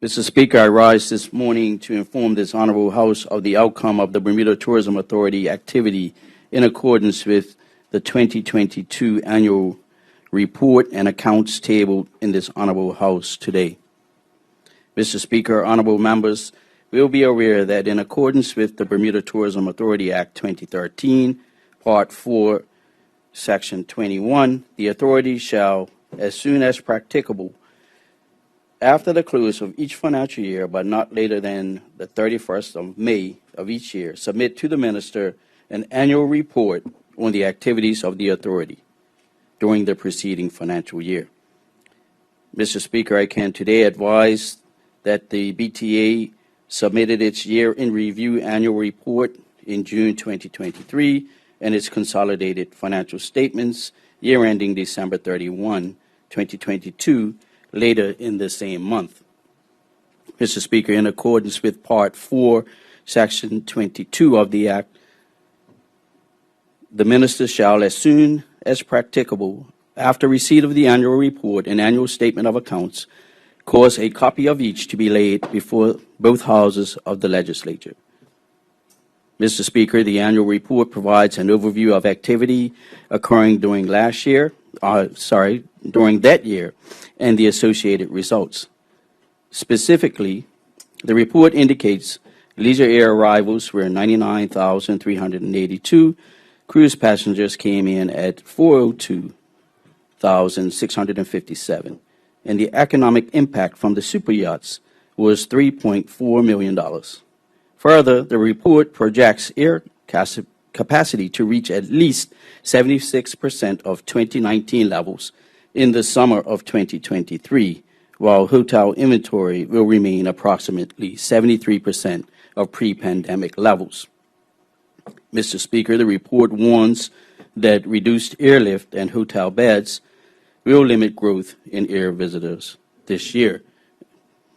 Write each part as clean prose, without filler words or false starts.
Mr. Speaker, I rise this morning to inform this Honorable House of the outcome of the Bermuda Tourism Authority activity in accordance with the 2022 annual report and accounts tabled in this Honorable House today. Mr. Speaker, honorable members will be aware that in accordance with the Bermuda Tourism Authority Act 2013, Part 4, Section 21, the authority shall, as soon as practicable, after the close of each financial year, but not later than the 31st of May of each year, submit to the Minister an annual report on the activities of the authority during the preceding financial year. Mr. Speaker, I can today advise that the BTA submitted its year-in-review annual report in June 2023 and its consolidated financial statements year-ending December 31, 2022, later in the same month. Mr. Speaker, in accordance with Part 4, Section 22 of the Act, the Minister shall, as soon as practicable, after receipt of the annual report and annual statement of accounts, cause a copy of each to be laid before both houses of the legislature. Mr. Speaker, the annual report provides an overview of activity occurring during during that year and the associated results. Specifically, the report indicates leisure air arrivals were 99,382, cruise passengers came in at 402,657, and the economic impact from the super yachts was $3.4 million. Further, the report projects air capacity to reach at least 76% of 2019 levels in the summer of 2023, while hotel inventory will remain approximately 73% of pre-pandemic levels. Mr. Speaker, the report warns that reduced airlift and hotel beds will limit growth in air visitors this year.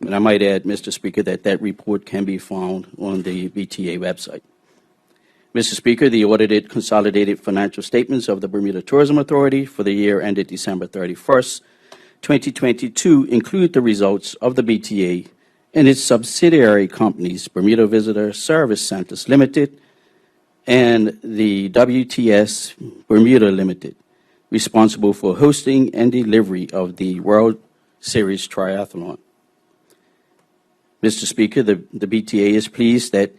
And I might add, Mr. Speaker, that report can be found on the BTA website. Mr. Speaker, the audited consolidated financial statements of the Bermuda Tourism Authority for the year ended December 31st, 2022 include the results of the BTA and its subsidiary companies, Bermuda Visitor Service Centers Limited and the WTS Bermuda Limited, responsible for hosting and delivery of the World Series Triathlon. Mr. Speaker, the BTA is pleased that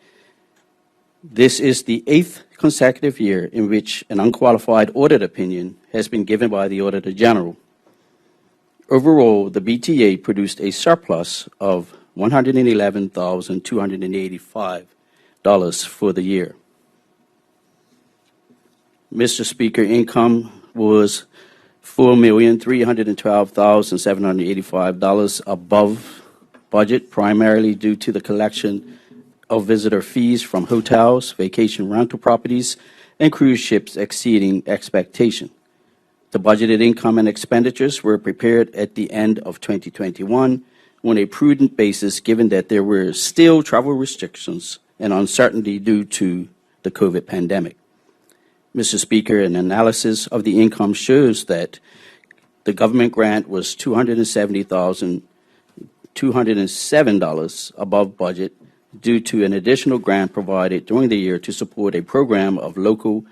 this is the 8th consecutive year in which an unqualified audit opinion has been given by the Auditor General. Overall, the BTA produced a surplus of $111,285 for the year. Mr. Speaker, income was $4,312,785 above budget, primarily due to the collection of visitor fees from hotels, vacation rental properties, and cruise ships exceeding expectation. The budgeted income and expenditures were prepared at the end of 2021 on a prudent basis, given that there were still travel restrictions and uncertainty due to the COVID pandemic. Mr. Speaker, an analysis of the income shows that the government grant was $207 above budget due to an additional grant provided during the year to support a program of local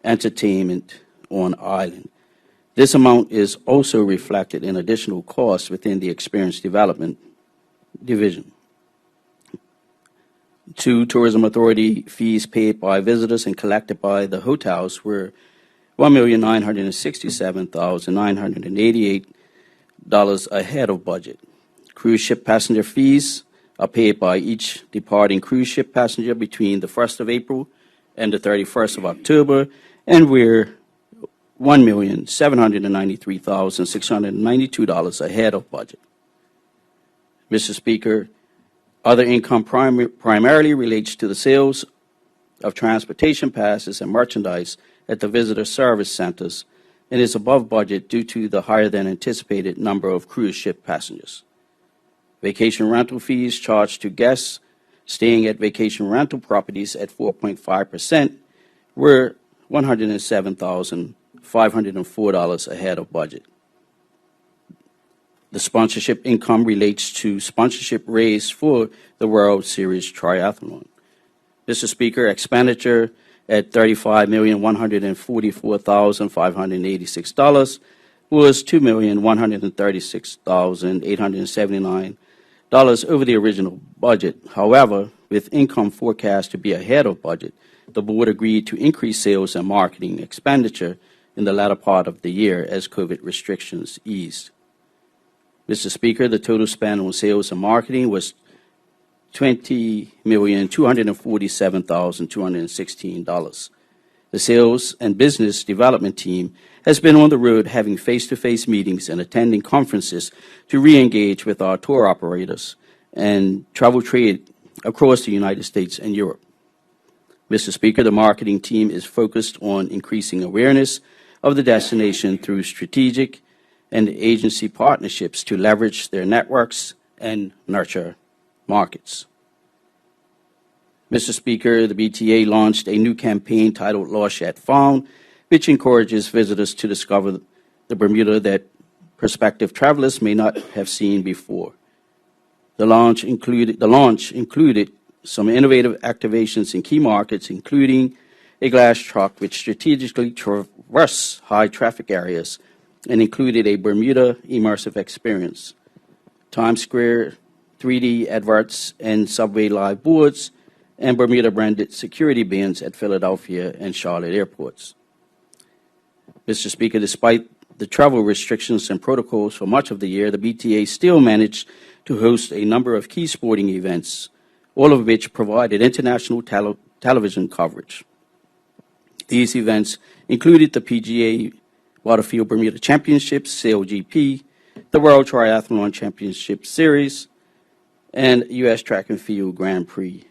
entertainment on island. This amount is also reflected in additional costs within the Experience Development Division. 2 Tourism Authority fees paid by visitors and collected by the hotels were $1,967,988 ahead of budget. Cruise ship passenger fees are paid by each departing cruise ship passenger between the 1st of April and the 31st of October, and we're $1,793,692 ahead of budget. Mr. Speaker, other income primarily relates to the sales of transportation passes and merchandise at the visitor service centers and is above budget due to the higher than anticipated number of cruise ship passengers. Vacation rental fees charged to guests staying at vacation rental properties at 4.5% were $107,504 ahead of budget. The sponsorship income relates to sponsorship raised for the World Series Triathlon. Mr. Speaker, expenditure at $35,144,586 was $2,136,879 over the original budget. However, with income forecast to be ahead of budget, the board agreed to increase sales and marketing expenditure in the latter part of the year as COVID restrictions eased. Mr. Speaker, the total spend on sales and marketing was $20,247,216. The sales and business development team has been on the road having face-to-face meetings and attending conferences to re-engage with our tour operators and travel trade across the United States and Europe. Mr. Speaker, the marketing team is focused on increasing awareness of the destination through strategic and agency partnerships to leverage their networks and nurture markets. Mr. Speaker, the BTA launched a new campaign titled Lost Yet Found, which encourages visitors to discover the Bermuda that prospective travelers may not have seen before. The launch included some innovative activations in key markets, including a glass truck which strategically traversed high traffic areas and included a Bermuda immersive experience, Times Square 3D adverts and subway live boards, and Bermuda-branded security bins at Philadelphia and Charlotte airports. Mr. Speaker, despite the travel restrictions and protocols for much of the year, the BTA still managed to host a number of key sporting events, all of which provided international television coverage. These events included the PGA Waterfield Bermuda Championships, SailGP, the World Triathlon Championship Series, and U.S. Track and Field Grand Prix,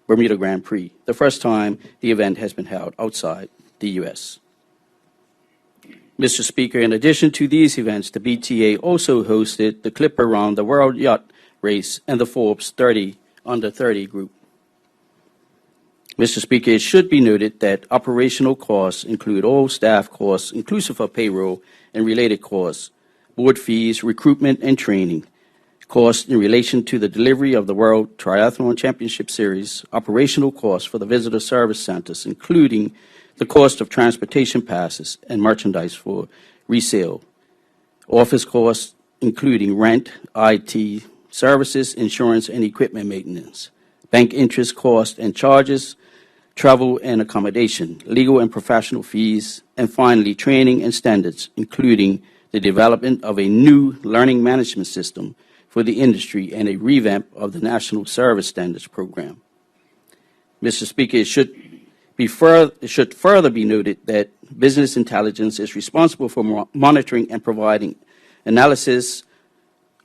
Bermuda Grand Prix, the first time the event has been held outside the U.S. Mr. Speaker, in addition to these events, the BTA also hosted the Clipper Round the World Yacht Race and the Forbes 30 Under 30 group. Mr. Speaker, it should be noted that operational costs include all staff costs, inclusive of payroll and related costs, board fees, recruitment and training, costs in relation to the delivery of the World Triathlon Championship Series, operational costs for the visitor service centers, including the cost of transportation passes and merchandise for resale, office costs including rent, IT, services, insurance, and equipment maintenance, bank interest costs and charges, travel and accommodation, legal and professional fees, and finally, training and standards, including the development of a new learning management system for the industry and a revamp of the National Service Standards Program. Mr. Speaker, it should further be noted that business intelligence is responsible for monitoring and providing analysis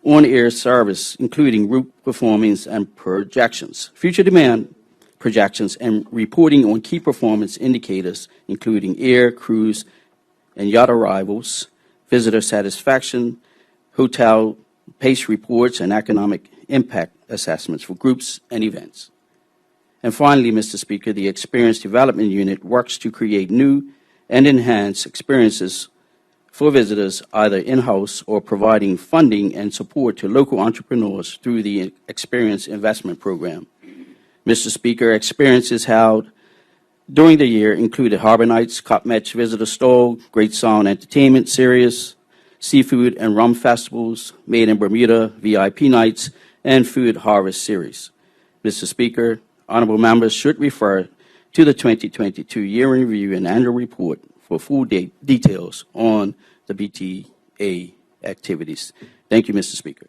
on-air service, including route performance and projections, future demand projections, and reporting on key performance indicators, including air, cruise, and yacht arrivals, visitor satisfaction, hotel pace reports, and economic impact assessments for groups and events. And finally, Mr. Speaker, the Experience Development Unit works to create new and enhance experiences for visitors, either in-house or providing funding and support to local entrepreneurs through the Experience Investment Program. Mr. Speaker, experiences held during the year included Harbor Nights, Cup Match Visitor Stall, Great Sound Entertainment Series, Seafood and Rum Festivals, Made in Bermuda, VIP Nights, and Food Harvest Series. Mr. Speaker, honorable members should refer to the 2022 Year in Review and Annual Report for full details on the BTA activities. Thank you, Mr. Speaker.